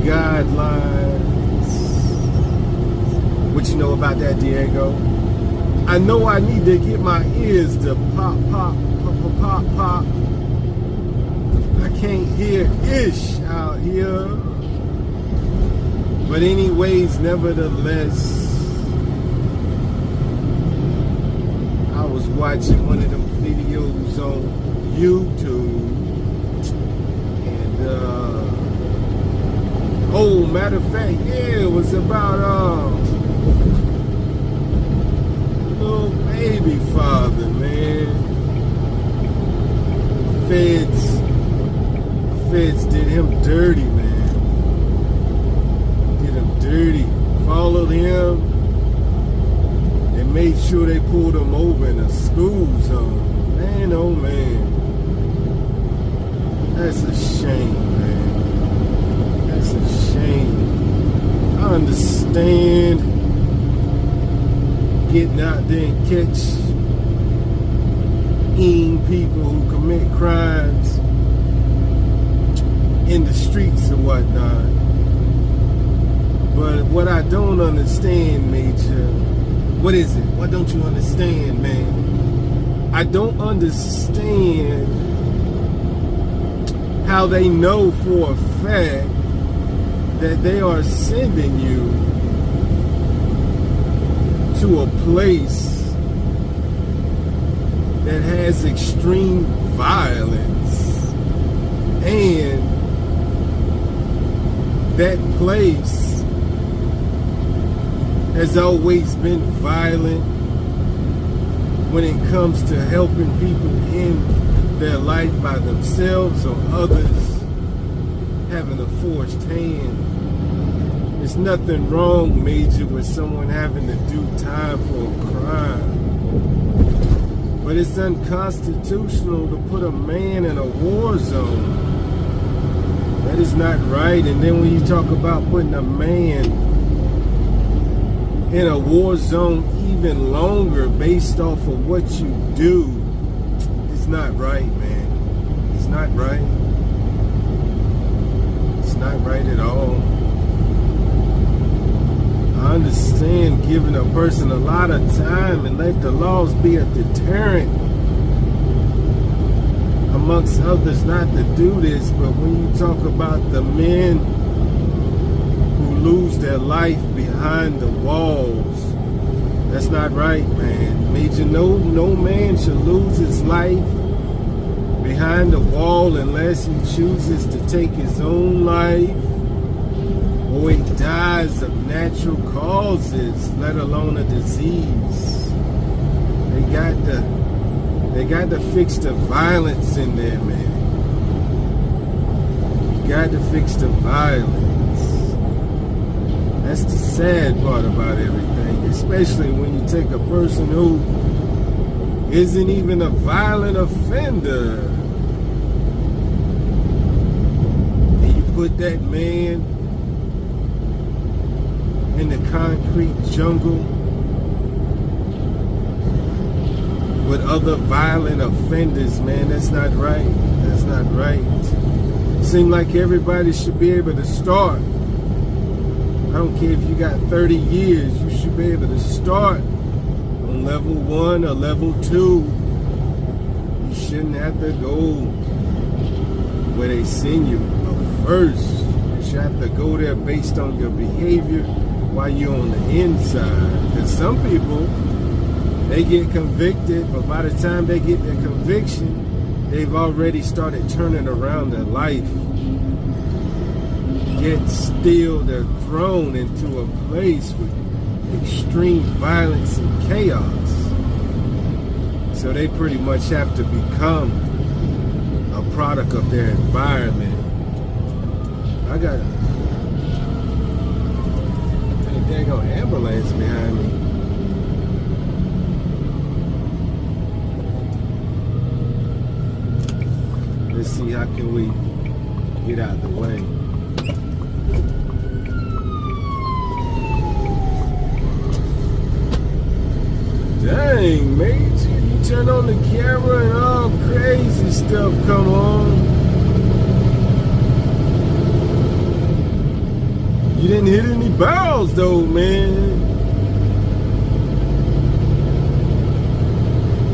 guidelines. What you know about that, Diego? I know I need to get my ears to pop, pop, pop, pop, pop, pop. I can't hear ish out here. But anyways, nevertheless, I was watching one of them videos on YouTube. And, oh, matter of fact, yeah, it was about, little baby father, man. Feds did him dirty, man. Did him dirty. Followed him and made sure they pulled him over in a school zone. Man, oh man. That's a shame, man. That's a shame. I understand getting out there and catching people who commit crimes in the streets and whatnot. But what I don't understand, Major, what is it? What don't you understand, man? I don't understand how they know for a fact that they are sending you to a place that has extreme violence, and that place has always been violent when it comes to helping people in their life by themselves or others having a forced hand. There's nothing wrong, Major, with someone having to do time for a crime. But it's unconstitutional to put a man in a war zone. That is not right. And then when you talk about putting a man in a war zone even longer based off of what you do, it's not right, man. It's not right. It's not right at all. I understand giving a person a lot of time and let the laws be a deterrent amongst others not to do this, but when you talk about the men who lose their life behind the walls, that's not right, man. Major, no man should lose his life behind the wall unless he chooses to take his own life, or he dies of natural causes, let alone a disease. They got to fix the violence in there, man. You got to fix the violence. That's the sad part about everything, especially when you take a person who isn't even a violent offender and you put that man in the concrete jungle with other violent offenders, man. That's not right. That's not right. Seems like everybody should be able to start. I don't care if you got 30 years, you should be able to start on level 1 or level 2. You shouldn't have to go where they send you first. You should have to go there based on your behavior while you're on the inside. Because some people, they get convicted, but by the time they get their conviction, they've already started turning around their life. Yet still they're thrown into a place with extreme violence and chaos. So they pretty much have to become a product of their environment. I got a daggone ambulance behind me. Let's see, how can we get out of the way? Dang, Major, you turn on the camera and all crazy stuff come on. You didn't hit any barrels though, man.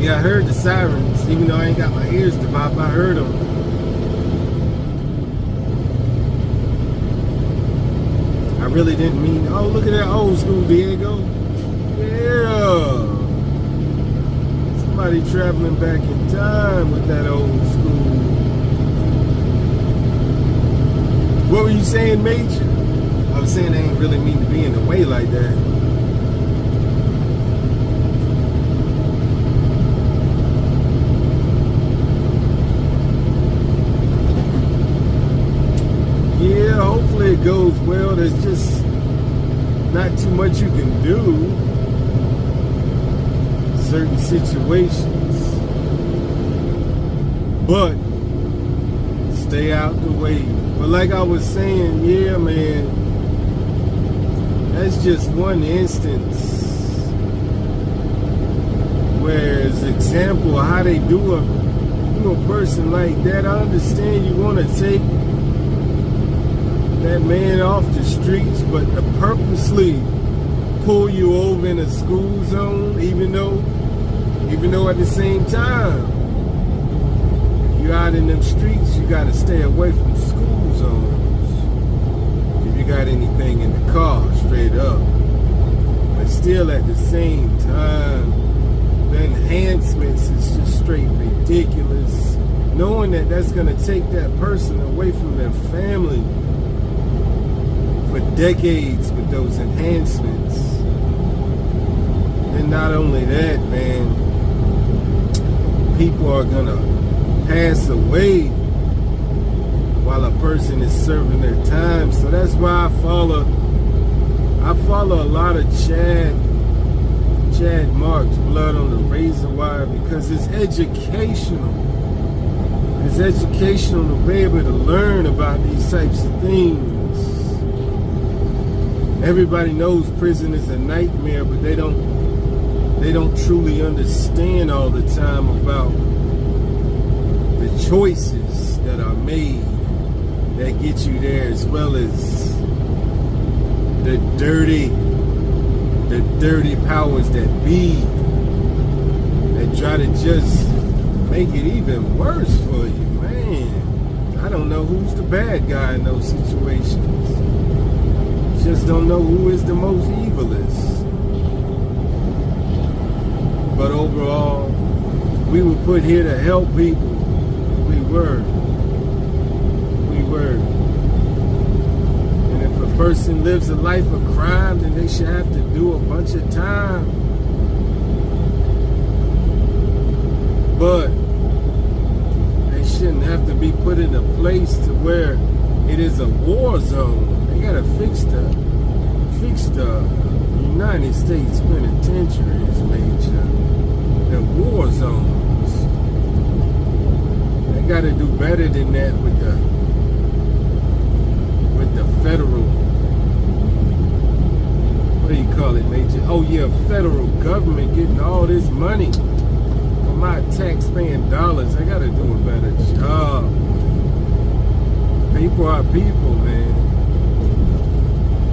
Yeah, I heard the sirens, even though I ain't got my ears to bop, I heard them. I really didn't mean, oh, look at that old school, Diego. Yeah. Somebody traveling back in time with that old school. What were you saying, Major? I was saying I ain't really mean to be in the way like that. Yeah, hopefully it goes well. There's just not too much you can do. Certain situations. But stay out the way. But like I was saying, yeah, man, that's just one instance where as example of how they do a person like that. I understand you want to take that man off the streets, but to purposely pull you over in a school zone, even though at the same time, if you're out in them streets, you got to stay away from school zones. If you got anything in the car, straight up. But still at the same time, the enhancements is just straight ridiculous. Knowing that that's going to take that person away from their family for decades with those enhancements. And not only that, man, people are gonna pass away while a person is serving their time. So that's why I follow a lot of Chad Marks, Blood on the Razor Wire, because it's educational. It's educational to be able to learn about these types of things. Everybody knows prison is a nightmare, but they don't truly understand all the time about the choices that are made that get you there, as well as the dirty powers that be that try to just make it even worse for you, man. I don't know who's the bad guy in those situations. Just don't know who is the most evilest. But overall, we were put here to help people. We were. And if a person lives a life of crime, then they should have to do a bunch of time. But they shouldn't have to be put in a place to where it is a war zone. They gotta fix the United States penitentiaries, Major. The war zones. They gotta do better than that with the federal, what do you call it, Major? Oh yeah, federal government getting all this money from my tax-paying dollars. I gotta do a better job. People are people, man.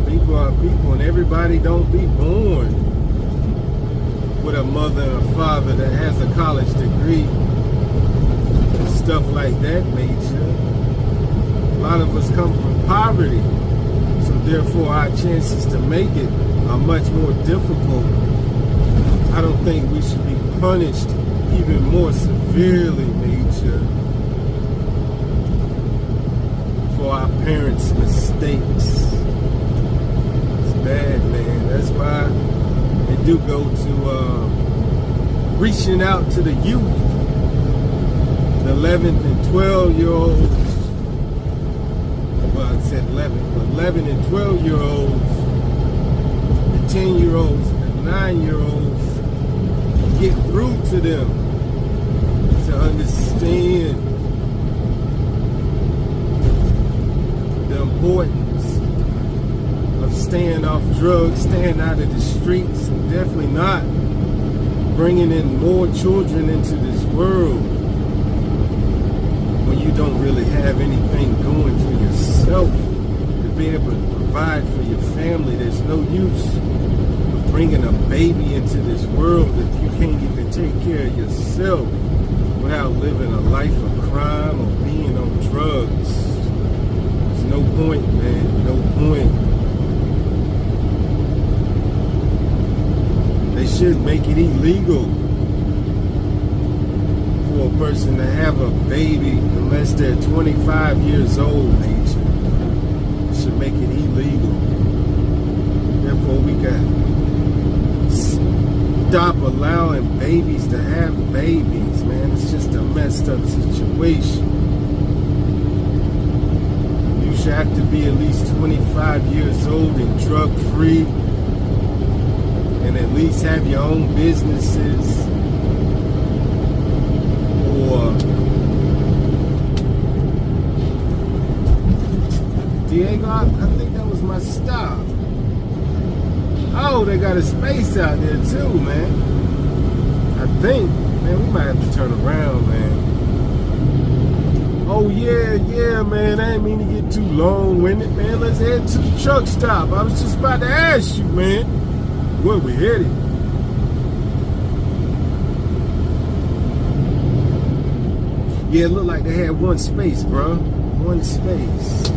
People are people, and everybody don't be born with a mother and a father that has a college degree and stuff like that, Major. A lot of us come from poverty, so therefore our chances to make it are much more difficult. I don't think we should be punished even more severely, Major, for our parents' mistakes. It's bad, man. That's why they do go to reaching out to the youth, the 11 and 12-year-olds. Well, I said 11, but 11 and 12-year-olds, the 10-year-olds, and the 9-year-olds, get through to them to understand the importance of staying off drugs, staying out of the streets, and definitely not bringing in more children into this world when you don't really have anything going for yourself. be able to provide for your family. There's no use of bringing a baby into this world if you can't even take care of yourself without living a life of crime or being on drugs. There's no point, man. No point. They should make it illegal for a person to have a baby unless they're 25 years old, nature. It should make it illegal. Therefore, we got stop allowing babies to have babies, man. It's just a messed up situation. You should have to be at least 25 years old and drug-free, and at least have your own businesses, or Diego, I think that was my stop. Oh, they got a space out there too, man. I think, man, we might have to turn around, man. Oh yeah, man. I didn't mean to get too long-winded, man. Let's head to the truck stop. I was just about to ask you, man, where we headed. Yeah, it looked like they had one space, bro. One space.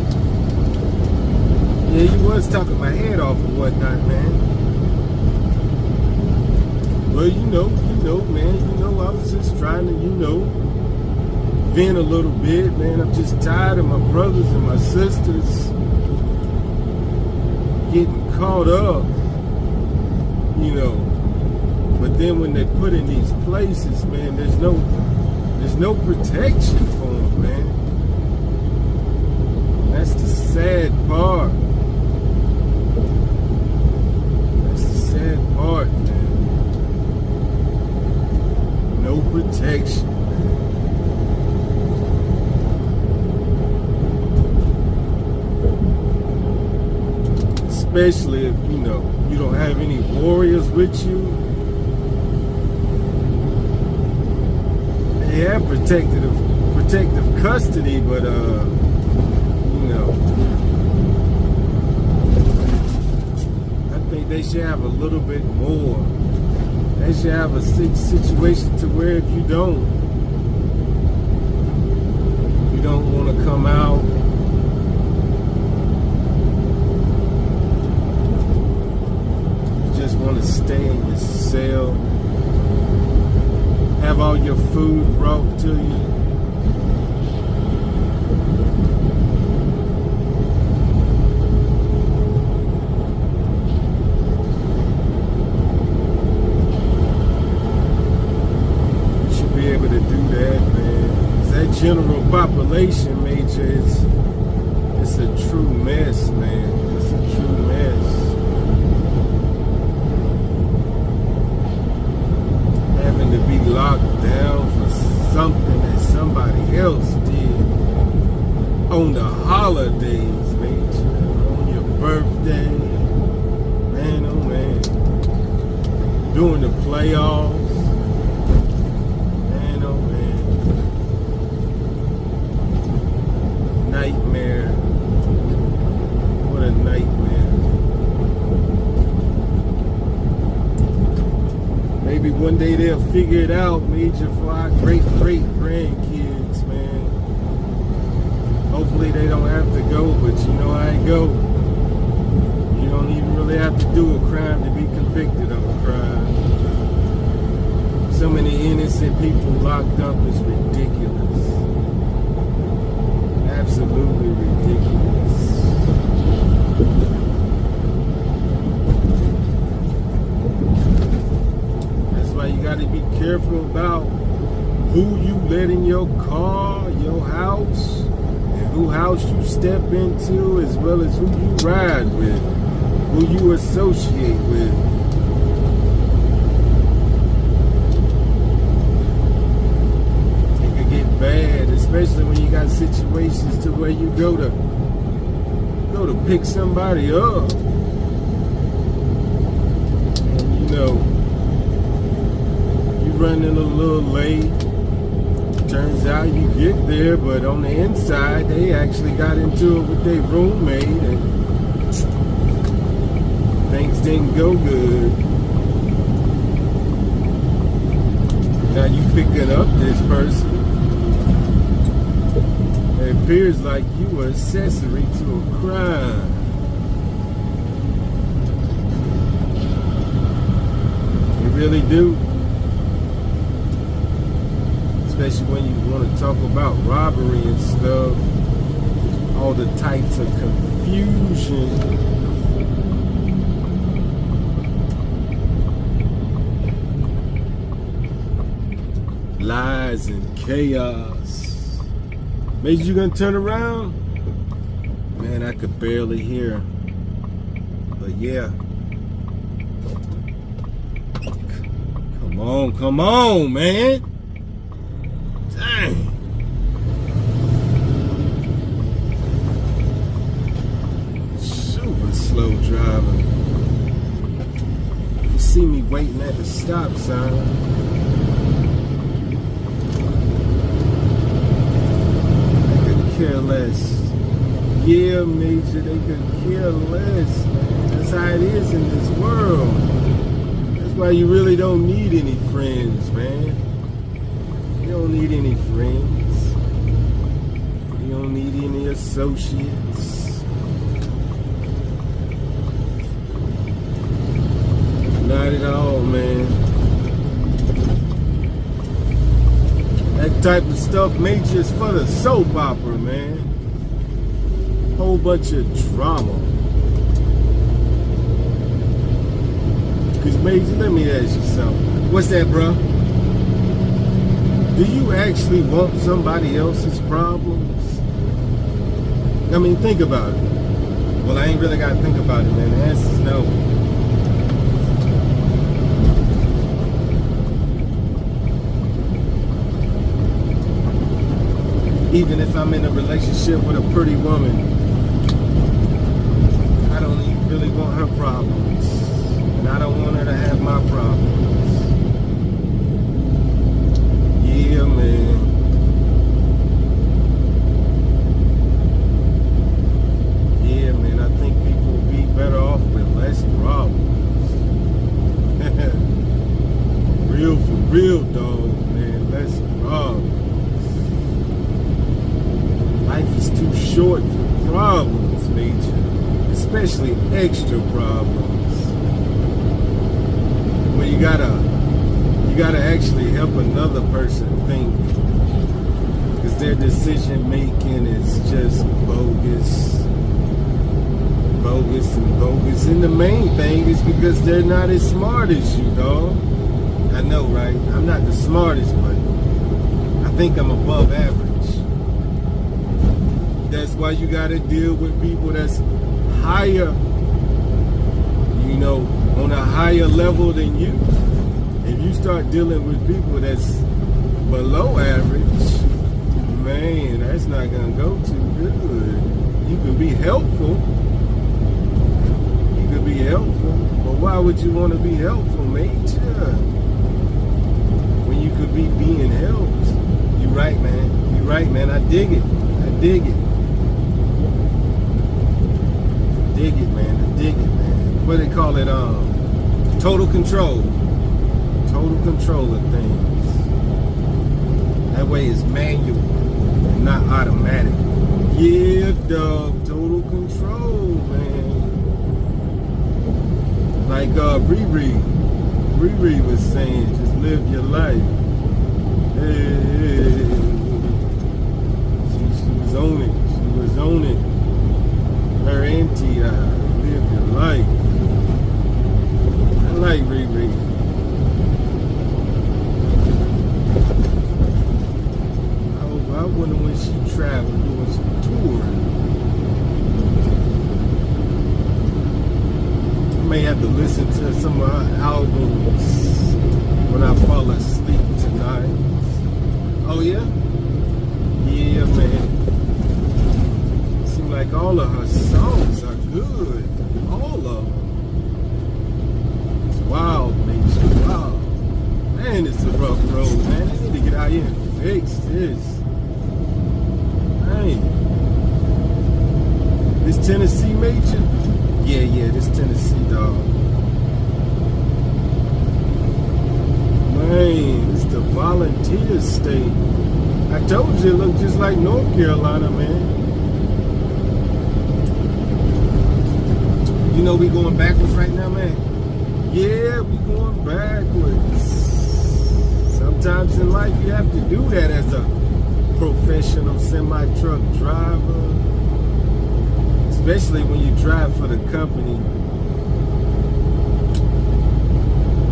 Yeah, you was talking my head off and whatnot, man. Well, you know, man. I was just trying to, vent a little bit, man. I'm just tired of my brothers and my sisters getting caught up, But then when they're put in these places, man, there's no protection for them, man. That's the sad part. That's the sad part, man. No protection, man. Especially if, you don't have any warriors with you. They have protective custody, but I think they should have a little bit more. They should have a situation to where if you don't want to come out, you just want to stay in your cell, have all your food brought to you. You should be able to do that, man. 'Cause that general population, Major, it's a true mess, man. It's a true mess. Having to be locked down for something that somebody else did on the holidays, Major, on your birthday, man, oh man, during the playoffs, man, oh man, nightmare, what a nightmare. Maybe one day they'll figure it out, Major, for our great-great-grandkids, man. Hopefully they don't have to go, but you know how it go. You don't even really have to do a crime to be convicted of a crime. So many innocent people locked up is ridiculous. Absolutely ridiculous. You got to be careful about who you let in your car, your house, and who house you step into, as well as who you ride with, who you associate with. It could get bad, especially when you got situations to where you go to pick somebody up, and running a little late, Turns out you get there, but on the inside, they actually got into it with their roommate, and things didn't go good. Now you picking up this person. It appears like you were accessory to a crime. You really do. Especially when you want to talk about robbery and stuff. All the types of confusion. Lies and chaos. Made you gonna turn around? Man, I could barely hear. But yeah. Come on, man. Dang. Super slow driving. You see me waiting at the stop sign. Care less. Yeah, Major, they could care less, man. That's how it is in this world. That's why you really don't need any friends, man. You don't need any friends. You don't need any associates. Not at all, man. That type of stuff made just for the soap opera, man. Whole bunch of drama. Cause Major, let me ask you something. What's that, bro? Do you actually want somebody else's problems? I mean, think about it. Well, I ain't really gotta think about it, man. The answer's no. Even if I'm in a relationship with a pretty woman, I don't even really want her problems. And I don't want her to have my problems. Yeah, man. Yeah, man, I think people will be better off with less problems. Real for real, dog, man. Less problems. Life is too short for problems, Major. Especially extra problems. When you gotta actually help another person think. Because their decision making is just bogus. Bogus and bogus. And the main thing is because they're not as smart as you, dog. I know, right? I'm not the smartest, but I think I'm above average. That's why you gotta deal with people that's higher, you know, on a higher level than you. If you start dealing with people that's below average, man, that's not gonna go too good. You can be helpful. You could be helpful, but why would you want to be helpful, Major? When you could be being helped. You right, man. You right, man. I dig it. I dig it. Dig it, man. Dig it, man. What do they call it? Total control. Total control of things. That way it's manual and not automatic. Yeah, dog. Total control, man. Like Riri was saying, just live your life. Hey. She was on it. She was on it. Her auntie, live your life. I like Riri. I wonder when she traveled doing some touring. I may have to listen to some of her albums when I fall asleep tonight. Oh yeah? Yeah, man. Seems like all of her songs are good. All of them. It's wild, man. It's wild. Man, it's a rough road, man. I need to get out here and fix this. Hey. This Tennessee, Major? Yeah, this Tennessee, dog. Man, it's the volunteer state. I told you it looked just like North Carolina, man. You know we going backwards right now, man? Yeah, we going backwards. Sometimes in life you have to do that as a professional semi-truck driver. Especially when you drive for the company.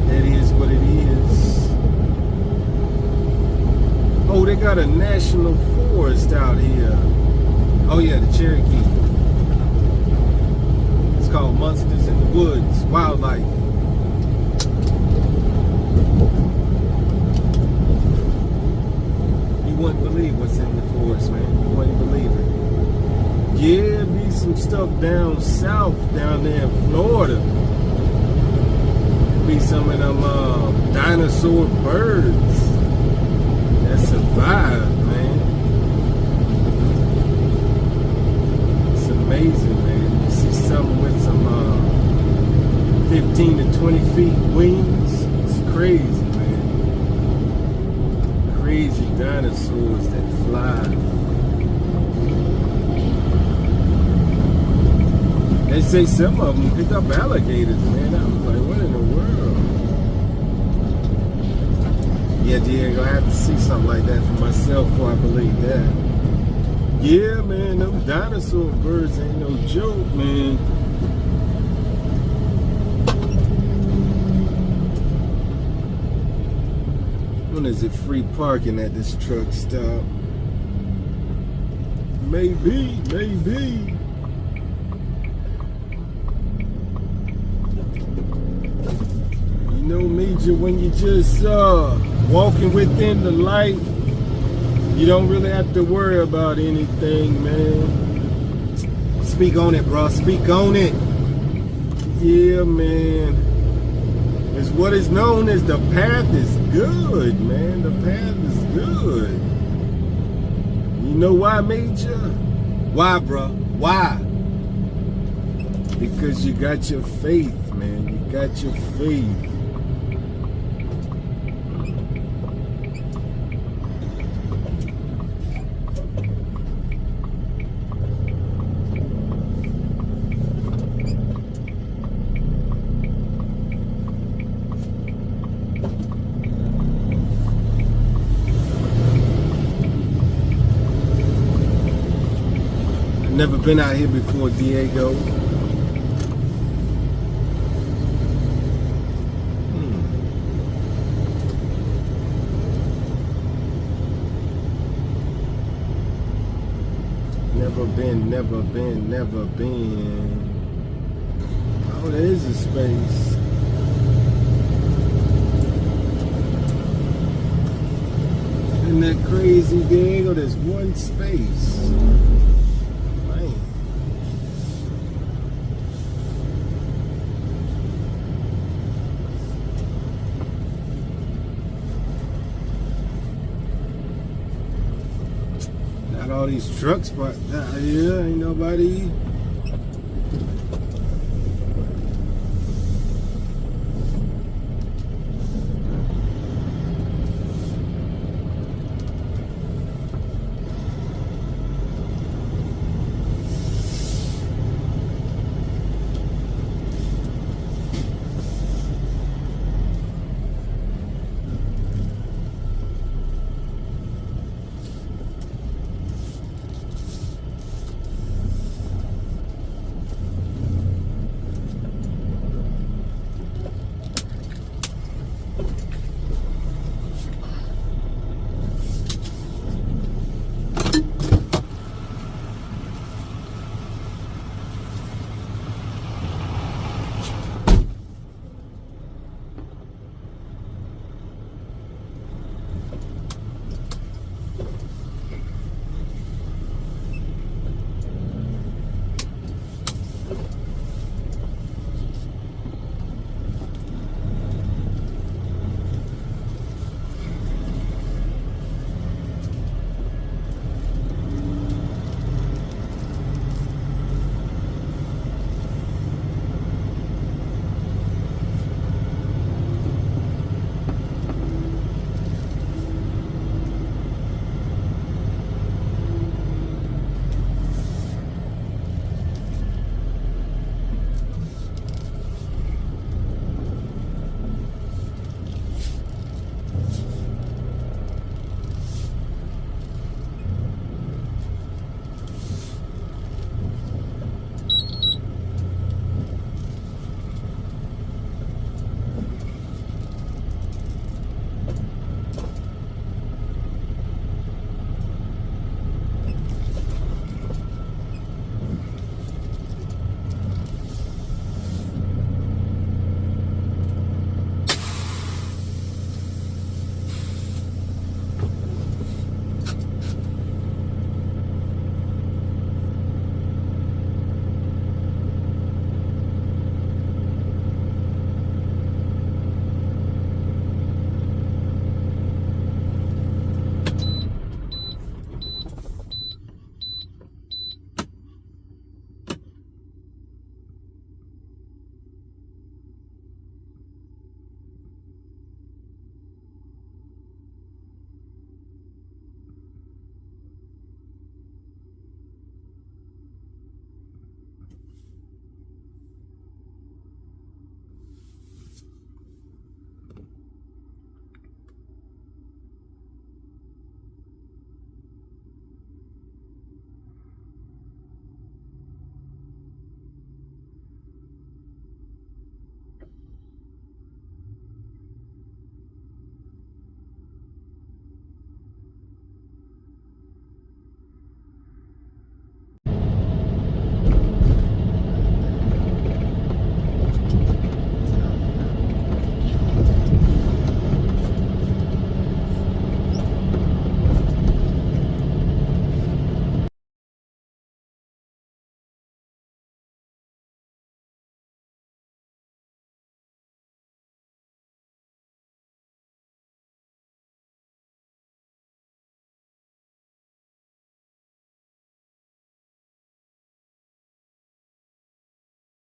That is what it is. Oh, they got a national forest out here. Oh yeah, the Cherokee. It's called Monsters in the Woods, Wildlife. You wouldn't believe what's in the forest, man. You wouldn't believe it. Yeah, be some stuff down south, down there in Florida. Be some of them dinosaur birds that survive, man. It's amazing, man. You see something with some 15 to 20 feet wings. It's crazy, man. Crazy dinosaurs that fly. They say some of them pick up alligators, man. I was like, what in the world? Yeah, Diego, I have to see something like that for myself before I believe that. Yeah, man, them dinosaur birds ain't no joke, man. When is it free parking at this truck stop? Maybe. You know, Major, when you just walking within the light, you don't really have to worry about anything, man. Speak on it, bro. Speak on it. Yeah, man. It's what is known as the path is good, man. The path is good. You know why, Major? Why, bro? Why? Because you got your faith, man. You got your faith. Never been out here before, Diego. Never been. Oh, there is a space. Isn't that crazy, Diego? There's one space. All these trucks, but yeah, ain't nobody